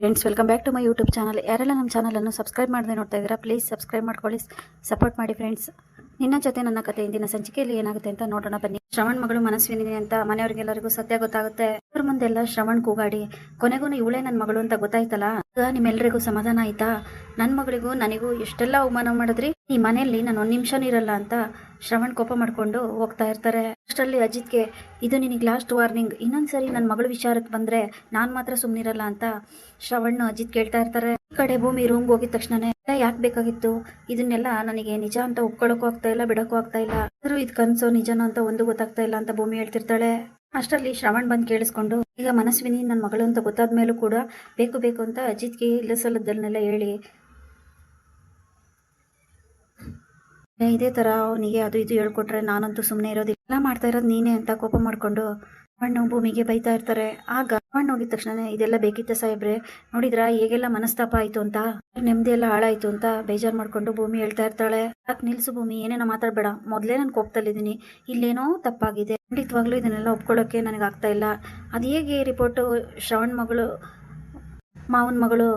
Friends, welcome back to my YouTube channel. ಯಾರೆಲ್ಲ ನಮ್ಮ ಚಾನಲನ್ನು ಸಬ್ಸ್ಕ್ರೈಬ್ ಮಾಡದೆ ನೋಡ್ತಾ ಇದ್ದೀರಾ, ಪ್ಲೀಸ್ ಸಬ್ಸ್ಕ್ರೈಬ್ ಮಾಡ್ಕೊಳ್ಳಿ, ಸಪೋರ್ಟ್ ಮಾಡಿ ಫ್ರೆಂಡ್ಸ್. ನಿನ್ನ ಜೊತೆ ನನ್ನ ಕತೆ ಇಂದಿನ ಸಂಚಿಕೆಯಲ್ಲಿ ಏನಾಗುತ್ತೆ ಅಂತ ನೋಡೋಣ ಬನ್ನಿ. ಶ್ರವಣ್ ಮಗಳು ಮನಸ್ವಿನಿ ಅಂತ ಮನೆಯವರಿಗೆಲ್ಲರಿಗೂ ಸತ್ಯ ಗೊತ್ತಾಗುತ್ತೆ. ಅದ್ರ ಮುಂದೆಲ್ಲ ಶ್ರವಣ್ ಕೂಗಾಡಿ ಕೊನೆಗೂ ಇವಳೇ ನನ್ನ ಮಗಳು ಅಂತ ಗೊತ್ತಾಯ್ತಲ್ಲ, ಈಗ ನಿಮ್ಮೆಲ್ಲರಿಗೂ ಸಮಾಧಾನ ಆಯ್ತಾ? ನನ್ನ ಮಗಳಿಗೂ ನನಗೂ ಎಷ್ಟೆಲ್ಲ ಅವಮಾನ ಮಾಡಿದ್ರಿ, ಈ ಮನೆಯಲ್ಲಿ ನಾನು ಒಂದು ನಿಮಿಷನೂ ಇರಲ್ಲ ಅಂತ ಶ್ರವಣ್ ಕೋಪ ಮಾಡ್ಕೊಂಡು ಹೋಗ್ತಾ ಇರ್ತಾರೆ. ಅಷ್ಟರಲ್ಲಿ ಅಜಿತ್ಗೆ ಇದು ನಿನಗೆ ಲಾಸ್ಟ್ ವಾರ್ನಿಂಗ್, ಇನ್ನೊಂದ್ಸರಿ ನನ್ನ ಮಗಳ ವಿಚಾರಕ್ಕೆ ಬಂದ್ರೆ ನಾನು ಮಾತ್ರ ಸುಮ್ಮನಿರಲ್ಲ ಅಂತ ಶ್ರವಣ್ ಅಜಿತ್ ಕೇಳ್ತಾ ಇರ್ತಾರೆ. ಈ ಕಡೆ ಭೂಮಿ ರೂಮ್ಗೆ ಹೋಗಿದ ತಕ್ಷಣನೇ ಯಾಕೆ ಬೇಕಾಗಿತ್ತು ಇದನ್ನೆಲ್ಲ, ನನಗೆ ನಿಜ ಅಂತ ಒಪ್ಕೊಳ್ಳೋಕ್ಕೂ ಆಗ್ತಾ ಇಲ್ಲ, ಬಿಡೋಕ್ಕೂ ಆಗ್ತಾ ಇಲ್ಲ, ಆದ್ರೂ ಇದು ಕನ್ಸೋ ನಿಜನೋ ಅಂತ ಒಂದು ಗೊತ್ತಾಗ್ತಾ ಇಲ್ಲ ಅಂತ ಭೂಮಿ ಹೇಳ್ತಿರ್ತಾಳೆ. ಅಷ್ಟರಲ್ಲಿ ಶ್ರವಣ್ ಬಂದು ಕೇಳಿಸ್ಕೊಂಡು ಈಗ ಮನಸ್ವಿನಿ ನನ್ನ ಮಗಳು ಅಂತ ಗೊತ್ತಾದ ಮೇಲೂ ಕೂಡ ಬೇಕು ಬೇಕು ಅಂತ ಅಜಿತ್ಗೆ ಇಲ್ಲ ಸಲದನ್ನೆಲ್ಲ ಹೇಳಿ ಇದೇ ತರ ಅವನಿಗೆ ಅದು ಇದು ಹೇಳ್ಕೊಟ್ರೆ ನಾನಂತೂ ಸುಮ್ಮನೆ ಇರೋದಿಲ್ಲ, ಎಲ್ಲ ಮಾಡ್ತಾ ಇರೋದು ನೀನೇ ಅಂತ ಕೋಪ ಮಾಡ್ಕೊಂಡು ಹಣ್ಣು ಭೂಮಿಗೆ ಬೈತಾ ಇರ್ತಾರೆ. ಆಗ ಹಣ್ಣು ಹೋಗಿದ ತಕ್ಷಣ ಇದೆಲ್ಲ ಬೇಕಿತ್ತ ಸಾಹೇಬ್ರೆ, ನೋಡಿದ್ರ ಹೇಗೆಲ್ಲ ಮನಸ್ತಾಪ ಆಯ್ತು ಅಂತ, ನೆಮ್ಮದಿ ಎಲ್ಲ ಹಾಳಾಯ್ತು ಅಂತ ಬೇಜಾರು ಮಾಡ್ಕೊಂಡು ಭೂಮಿ ಹೇಳ್ತಾ ಇರ್ತಾಳೆ. ಯಾಕೆ ನಿಲ್ಸು ಭೂಮಿ, ಏನೇನೋ ಮಾತಾಡ್ಬೇಡ, ಮೊದಲೇ ನಾನು ಕೋಪದಲ್ಲಿದ್ದೀನಿ, ಇಲ್ಲೇನೋ ತಪ್ಪಾಗಿದೆ, ಖಂಡಿತವಾಗ್ಲೂ ಇದನ್ನೆಲ್ಲ ಒಪ್ಕೊಳ್ಳೋಕೆ ನನಗೆ ಆಗ್ತಾ ಇಲ್ಲ. ಅದು ಹೇಗೆ ರಿಪೋರ್ಟು ಶ್ರವಣ್ ಮಗಳು ಮಾವನ ಮಗಳು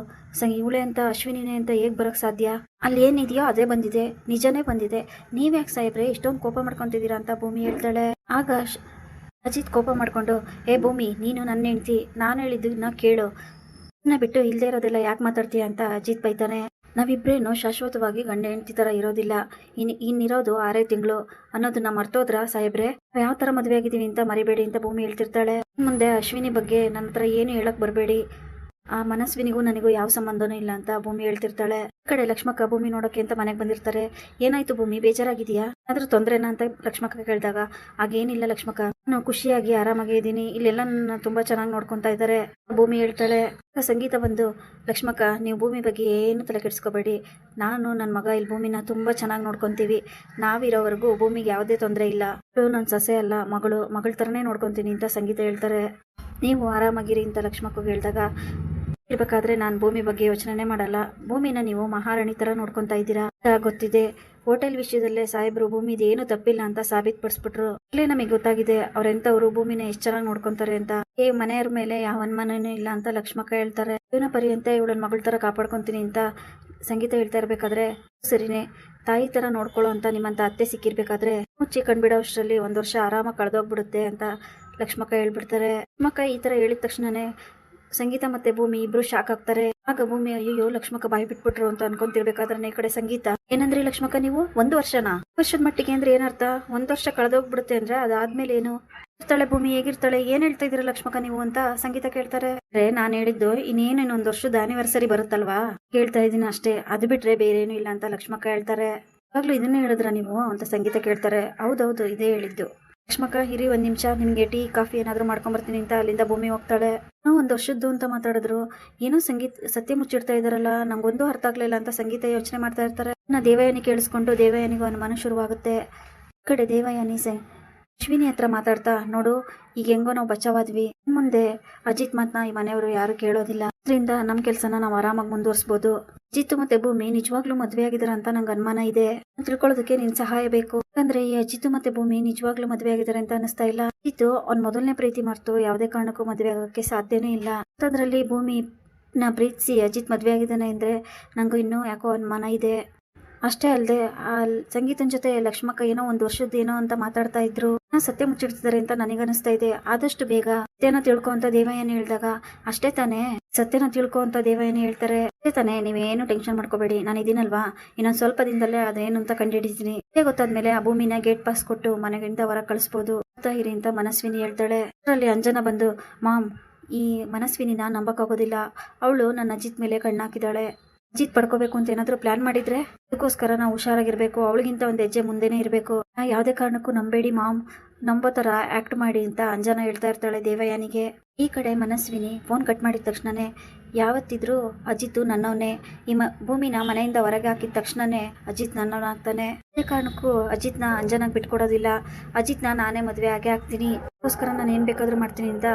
ಇವಳೆ ಅಂತ ಅಶ್ವಿನಿನೇ ಅಂತ ಹೇಗೆ ಬರೋಕ್ಕೆ ಸಾಧ್ಯ? ಅಲ್ಲಿ ಏನಿದೆಯೋ ಅದೇ ಬಂದಿದೆ, ನಿಜನೇ ಬಂದಿದೆ, ನೀವ್ಯಾಕೆ ಸಾಹೇಬ್ರೆ ಇಷ್ಟೊಂದು ಕೋಪ ಮಾಡ್ಕೊತಿದ್ದೀರಾ ಅಂತ ಭೂಮಿ ಹೇಳ್ತಾಳೆ. ಆಗ ಅಜಿತ್ ಕೋಪ ಮಾಡ್ಕೊಂಡು ಭೂಮಿ, ನೀನು ನನ್ನ ಹೆಂಡ್ತಿ, ನಾನು ಹೇಳಿದ್ದನ್ನ ಕೇಳು, ಬಿಟ್ಟು ಇಲ್ಲದೆ ಇರೋದೆಲ್ಲ ಯಾಕೆ ಮಾತಾಡ್ತೀಯ ಅಂತ ಅಜಿತ್ ಬೈತಾನೆ. ನಾವಿಬ್ರೇನು ಶಾಶ್ವತವಾಗಿ ಗಂಡ ಹೆಂಡ್ತಿ ಥರ ಇರೋದಿಲ್ಲ, ಇನ್ನಿರೋದು 6 ತಿಂಗಳು ಅನ್ನೋದನ್ನ ಮರ್ತೋದ್ರ ಸಾಹೇಬ್ರೆ, ಯಾವ ಥರ ಮದುವೆ ಆಗಿದ್ದೀವಿ ಅಂತ ಮರಿಬೇಡಿ ಅಂತ ಭೂಮಿ ಹೇಳ್ತಿರ್ತಾಳೆ. ಮುಂದೆ ಅಶ್ವಿನಿ ಬಗ್ಗೆ ನನ್ನ ಹತ್ರ ಏನು ಹೇಳಕ್ ಬರಬೇಡಿ, ಆ ಮನಸ್ವಿನಿಗೂ ನನಗೂ ಯಾವ ಸಂಬಂಧನೂ ಇಲ್ಲ ಅಂತ ಭೂಮಿ ಹೇಳ್ತಿರ್ತಾಳೆ. ಈ ಕಡೆ ಲಕ್ಷ್ಮಕ್ಕ ಭೂಮಿ ನೋಡೋಕೆ ಅಂತ ಮನೆಗೆ ಬಂದಿರ್ತಾರೆ. ಏನಾಯ್ತು ಭೂಮಿ, ಬೇಜಾರಾಗಿದೆಯಾ, ಆದ್ರೂ ತೊಂದ್ರೆನಾ ಅಂತ ಲಕ್ಷ್ಮಕ್ಕ ಕೇಳಿದಾಗ ಹಾಗೇನಿಲ್ಲ ಲಕ್ಷ್ಮಕ್ಕ, ನಾನು ಖುಷಿಯಾಗಿ ಆರಾಮಾಗಿ ಇದ್ದೀನಿ, ಇಲ್ಲೆಲ್ಲ ನನ್ನ ತುಂಬಾ ಚೆನ್ನಾಗಿ ನೋಡ್ಕೊತಾ ಇದ್ದಾರೆ. ಭೂಮಿ ಹೇಳ್ತಾಳೆ. ಸಂಗೀತ ಬಂದು ಲಕ್ಷ್ಮಕ್ಕ, ನೀವು ಭೂಮಿ ಬಗ್ಗೆ ಏನು ತಲೆ ಕೆಡಿಸ್ಕೋಬೇಡಿ, ನಾನು ನನ್ನ ಮಗ ಇಲ್ಲಿ ಭೂಮಿನ ತುಂಬಾ ಚೆನ್ನಾಗಿ ನೋಡ್ಕೊತೀವಿ, ನಾವಿರೋವರೆಗೂ ಭೂಮಿಗೆ ಯಾವುದೇ ತೊಂದರೆ ಇಲ್ಲ, ನನ್ನ ಸೊಸೆ ಅಲ್ಲ, ಮಗಳ ಥರನೇ ನೋಡ್ಕೊತೀನಿ ಅಂತ ಸಂಗೀತ ಹೇಳ್ತಾರೆ. ನೀವು ಆರಾಮಾಗಿರಿ ಅಂತ ಲಕ್ಷ್ಮಕ್ಕ ಹೇಳಿದಾಗ ಇರ್ಬೇಕಾದ್ರೆ ನಾನು ಭೂಮಿ ಬಗ್ಗೆ ಯೋಚನೆ ಮಾಡಲ್ಲ, ಭೂಮಿನ ನೀವು ಮಹಾರಾಣಿ ಥರ ನೋಡ್ಕೊತಾ ಇದ್ದೀರಾ ಗೊತ್ತಿದೆ, ಹೋಟೆಲ್ ವಿಷಯದಲ್ಲೇ ಸಾಹೇಬ್ರು ಭೂಮಿದು ಏನು ತಪ್ಪಿಲ್ಲ ಅಂತ ಸಾಬೀತುಪಡಿಸ್ಬಿಟ್ರು, ಇಲ್ಲೇ ನಮಗೆ ಗೊತ್ತಾಗಿದೆ ಅವ್ರೆಂಥವ್ರು ಭೂಮಿನ ಎಷ್ಟು ಚೆನ್ನಾಗಿ ನೋಡ್ಕೊಂತಾರೆ ಅಂತ, ಮನೆಯವ್ರ ಮೇಲೆ ಯಾವ ಅನುಮಾನನೂ ಇಲ್ಲ ಅಂತ ಲಕ್ಷ್ಮಕ್ಕ ಹೇಳ್ತಾರೆ. ಜೀವನ ಪರ್ಯಂತ ಇವಳನ್ನ ಮಗಳ ಥರ ಕಾಪಾಡ್ಕೊತೀನಿ ಅಂತ ಸಂಗೀತ ಹೇಳ್ತಾ ಇರ್ಬೇಕಾದ್ರೆ, ಸರಿನೇ ತಾಯಿ ಥರ ನೋಡ್ಕೊಳ್ಳೋ ಅಂತ ನಿಮ್ಮಂತ ಅತ್ತೆ ಸಿಕ್ಕಿರ್ಬೇಕಾದ್ರೆ ಮುಚ್ಚಿ ಕಂಡ್ಬಿಡೋ ಅಷ್ಟರಲ್ಲಿ 1 ವರ್ಷ ಆರಾಮಾಗಿ ಕಳೆದೋಗ್ಬಿಡುತ್ತೆ ಅಂತ ಲಕ್ಷ್ಮಕ್ಕ ಹೇಳ್ಬಿಡ್ತಾರೆ. ಲಕ್ಷ್ಮಕ್ಕ ಈ ಥರ ಹೇಳಿದ ತಕ್ಷಣನೇ ಸಂಗೀತ ಮತ್ತೆ ಭೂಮಿ ಇಬ್ರು ಶಾಕ್ ಆಗ್ತಾರೆ. ಆಗ ಭೂಮಿ ಅಯ್ಯೋ ಲಕ್ಷ್ಮಕ್ಕ ಬಾಯಿ ಬಿಟ್ಬಿಟ್ರು ಅಂತ ಅನ್ಕೊಂತಿರ್ಬೇಕಾದ್ರೆ ಈ ಕಡೆ ಸಂಗೀತ, ಏನಂದ್ರಿ ಲಕ್ಷ್ಮಕ್ಕ ನೀವು 1 ವರ್ಷನಾ, ವರ್ಷದ ಮಟ್ಟಿಗೆ ಅಂದ್ರೆ ಏನರ್ಥ, 1 ವರ್ಷ ಕಳೆದೋಗ್ಬಿಡುತ್ತೆ ಅಂದ್ರೆ ಅದಾದ್ಮೇಲೆ ಏನು ಇರ್ತಾಳೆ ಭೂಮಿ, ಹೇಗಿರ್ತಾಳೆ, ಏನ್ ಹೇಳ್ತಾ ಇದೀರ ಲಕ್ಷ್ಮಕ್ಕ ನೀವು ಅಂತ ಸಂಗೀತ ಕೇಳ್ತಾರೆ. ನಾನು ಹೇಳಿದ್ದು ಇನ್ನೇನು 1 ವರ್ಷದ ಆನಿವರ್ಸರಿ ಬರುತ್ತಲ್ವಾ, ಹೇಳ್ತಾ ಇದೀನಿ ಅಷ್ಟೇ, ಅದು ಬಿಟ್ರೆ ಬೇರೆ ಏನು ಇಲ್ಲ ಅಂತ ಲಕ್ಷ್ಮಕ್ಕ ಹೇಳ್ತಾರೆ. ಯಾವಾಗ್ಲೂ ಇದನ್ನೇ ಹೇಳಿದ್ರ ನೀವು ಅಂತ ಸಂಗೀತ ಕೇಳ್ತಾರೆ. ಹೌದೌದು ಇದೇ ಹೇಳಿದ್ದು. ಲಕ್ಷ್ಮಕ್ಕ, ಇರಿ 1 ನಿಮಿಷ, ನಿಮ್ಗೆ ಟೀ ಕಾಫಿ ಏನಾದ್ರು ಮಾಡ್ಕೊಂಬರ್ತೀನಿ ಅಂತ ಅಲ್ಲಿಂದ ಭೂಮಿ ಹೋಗ್ತಾಳೆ. 1 ವರ್ಷದ್ದು ಅಂತ ಮಾತಾಡಿದ್ರು, ಏನೋ ಸಂಗೀತ ಸತ್ಯ ಮುಚ್ಚಿಡ್ತಾ ಇದಾರಲ್ಲ, ನಂಗೊಂದು ಅರ್ಥ ಆಗ್ಲಿಲ್ಲ ಅಂತ ಸಂಗೀತ ಯೋಚನೆ ಮಾಡ್ತಾ ಇರ್ತಾರೆ. ದೇವಯಾನಿ ಕೇಳಿಸ್ಕೊಂಡು ದೇವಯಾನಿಗೂ ಅನುಮಾನ ಶುರುವಾಗುತ್ತೆ. ಈ ಕಡೆ ದೇವಯಾನಿ ಅಶ್ವಿನಿ ಹತ್ರ ಮಾತಾಡ್ತಾ, ನೋಡು ಈಗ ಹೆಂಗೋ ನಾವು ಬಚಾವಾದ್ವಿ, ಮುಂದೆ ಅಜಿತ್ ಮಾತ್ನ ಈ ಮನೆಯವರು ಯಾರು ಕೇಳೋದಿಲ್ಲ, ಅದರಿಂದ ನಮ್ಮ ಕೆಲಸನ ನಾವು ಆರಾಮಾಗಿ ಮುಂದುವರಿಸಬಹುದು. ಅಜಿತ್ ಮತ್ತೆ ಭೂಮಿ ನಿಜವಾಗ್ಲೂ ಮದ್ವೆ ಆಗಿದಾರ ಅಂತ ನಂಗೆ ಅನುಮಾನ ಇದೆ, ತಿಳ್ಕೊಳ್ಳೋದಕ್ಕೆ ನಿನ್ ಸಹಾಯ ಬೇಕು. ಯಾಕಂದ್ರೆ ಈ ಅಜಿತ್ ಮತ್ತೆ ಭೂಮಿ ನಿಜವಾಗ್ಲೂ ಮದ್ವೆ ಆಗಿದ್ದಾರೆ ಅಂತ ಅನಿಸ್ತಾ ಇಲ್ಲ. ಅಜಿತ್ ಅವ್ನ್ ಮೊದಲನೇ ಪ್ರೀತಿ ಮರ್ತು ಯಾವುದೇ ಕಾರಣಕ್ಕೂ ಮದ್ವೆ ಆಗೋಕ್ಕೆ ಸಾಧ್ಯನೇ ಇಲ್ಲ. ಅದ್ರಲ್ಲಿ ಭೂಮಿ ನಾ ಪ್ರೀತಿಸಿ ಅಜಿತ್ ಮದ್ವೆ ಆಗಿದ್ದಾನೆ ಅಂದ್ರೆ ನಂಗೂ ಇನ್ನೂ ಯಾಕೋ ಅನುಮಾನ ಇದೆ. ಅಷ್ಟೇ ಅಲ್ಲದೆ ಆ ಸಂಗೀತನ ಜೊತೆ ಲಕ್ಷ್ಮಕ್ಕ ಏನೋ 1 ವರ್ಷದ ಏನೋ ಅಂತ ಮಾತಾಡ್ತಾ ಇದ್ರು, ಸತ್ಯ ಮುಚ್ಚಿಡ್ತಿದ್ದಾರೆ ಅಂತ ನನಗನ್ನಿಸ್ತಾ ಇದೆ. ಆದಷ್ಟು ಬೇಗ ಸತ್ಯನ ತಿಳ್ಕೊ ಅಂತ ದೇವಯಾನಿ ಹೇಳಿದಾಗ, ಅಷ್ಟೇ ತಾನೇ ಸತ್ಯನ ತಿಳ್ಕೊ ಅಂತ ದೇವಯಾನಿ ಹೇಳ್ತಾರೆ. ಅಷ್ಟೇ ತಾನೇ, ನೀವೇನು ಟೆನ್ಷನ್ ಮಾಡ್ಕೋಬೇಡಿ, ನಾನು ಇದೀನಲ್ವಾ, ಇನ್ನೊಂದು ಸ್ವಲ್ಪ ದಿನದಲ್ಲೇ ಅದೇನು ಅಂತ ಕಂಡುಹಿಡಿತೀನಿ, ಅದೇ ಗೊತ್ತಾದ್ಮೇಲೆ ಆ ಭೂಮಿನ ಗೇಟ್ ಪಾಸ್ ಕೊಟ್ಟು ಮನೆಗಿಂದ ಹೊರ ಕಳಿಸ್ಬೋದು ಇರಿ ಅಂತ ಮನಸ್ವಿನಿ ಹೇಳ್ತಾಳೆ. ಅದರಲ್ಲಿ ಅಂಜನಾ ಬಂದು, ಮಾಮ್ ಈ ಮನಸ್ವಿನಿನ ನಂಬಕ್ಕಾಗೋದಿಲ್ಲ, ಅವಳು ನನ್ನ ಅಜಿತ್ ಮೇಲೆ ಕಣ್ಣಾಕಿದ್ದಾಳೆ, ಅಜಿತ್ ಪಡ್ಕೋಬೇಕು ಅಂತ ಏನಾದ್ರು ಪ್ಲಾನ್ ಮಾಡಿದ್ರೆ ಅದಕ್ಕೋಸ್ಕರ ನಾವು ಹುಷಾರಾಗಿರ್ಬೇಕು, ಅವಳಿಗಿಂತ 1 ಹೆಜ್ಜೆ ಮುಂದೆನೇ ಇರಬೇಕು, ಯಾವುದೇ ಕಾರಣಕ್ಕೂ ನಂಬೇಡಿ ಮಾಮ್, ನಂಬೋ ಥರ ಆಕ್ಟ್ ಮಾಡಿ ಅಂತ ಅಂಜನಾ ಹೇಳ್ತಾ ಇರ್ತಾಳೆ ದೇವಯಾನಿಗೆ. ಈ ಕಡೆ ಮನಸ್ವಿನಿ ಫೋನ್ ಕಟ್ ಮಾಡಿದ ತಕ್ಷಣನೇ, ಯಾವತ್ತಿದ್ರೂ ಅಜಿತ್ ನನ್ನವನೇ, ಈ ಭೂಮಿನ ಮನೆಯಿಂದ ಹೊರಗೆ ಹಾಕಿದ ತಕ್ಷಣನೇ ಅಜಿತ್ ನನ್ನವನಾಗ್ತಾನೆ, ಅದೇ ಕಾರಣಕ್ಕೂ ಅಜಿತ್ನ ಅಂಜನಾಗ್ ಬಿಟ್ಕೊಡೋದಿಲ್ಲ, ಅಜಿತ್ನ ನಾನೇ ಮದುವೆ ಆಗೇ ಆಗ್ತೀನಿ, ಅದಕ್ಕೋಸ್ಕರ ನಾನು ಏನ್ ಬೇಕಾದ್ರೂ ಮಾಡ್ತೀನಿ ಅಂತ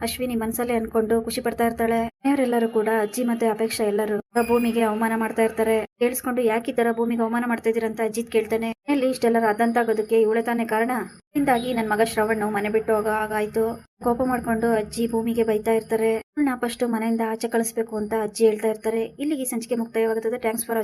ಅಶ್ವಿನಿ ಮನಸ್ಸಲ್ಲೇ ಅನ್ಕೊಂಡು ಖುಷಿ ಪಡ್ತಾ ಇರ್ತಾಳೆ. ಅವರೆಲ್ಲರೂ ಕೂಡ ಅಜ್ಜಿ ಮತ್ತೆ ಅಪೇಕ್ಷಾ ಎಲ್ಲರೂ ಭೂಮಿಗೆ ಅವಮಾನ ಮಾಡ್ತಾ ಇರ್ತಾರೆ. ಕೇಳಿಸ್ಕೊಂಡು ಯಾಕೆ ಈ ತರ ಭೂಮಿಗೆ ಅವಮಾನ ಮಾಡ್ತಾ ಇದೀರಂತ ಅಜಿತ್ ಕೇಳ್ತಾನೆ. ಎಲ್ಲಿ ಇಷ್ಟೆಲ್ಲರ ಅದಂತಾಗೋದಕ್ಕೆ ಇವಳೆ ತಾನೇ ಕಾರಣ, ಹಿಂದಾಗಿ ನನ್ನ ಮಗ ಶ್ರವಣ್ ಮನೆ ಬಿಟ್ಟು ಹೋಗಾಗಾಯ್ತು. ಕೋಪ ಮಾಡ್ಕೊಂಡು ಅಜ್ಜಿ ಭೂಮಿಗೆ ಬೈತಾ ಇರ್ತಾರೆ. ಅವಳನ್ನ ಫಸ್ಟ್ ಮನೆಯಿಂದ ಆಚೆ ಕಳಿಸ್ಬೇಕು ಅಂತ ಅಜ್ಜಿ ಹೇಳ್ತಾ ಇರ್ತಾರೆ. ಇಲ್ಲಿಗೆ ಈ ಸಂಚಿಕೆ ಮುಕ್ತಾಯವಾಗುತ್ತದೆ. Thanks for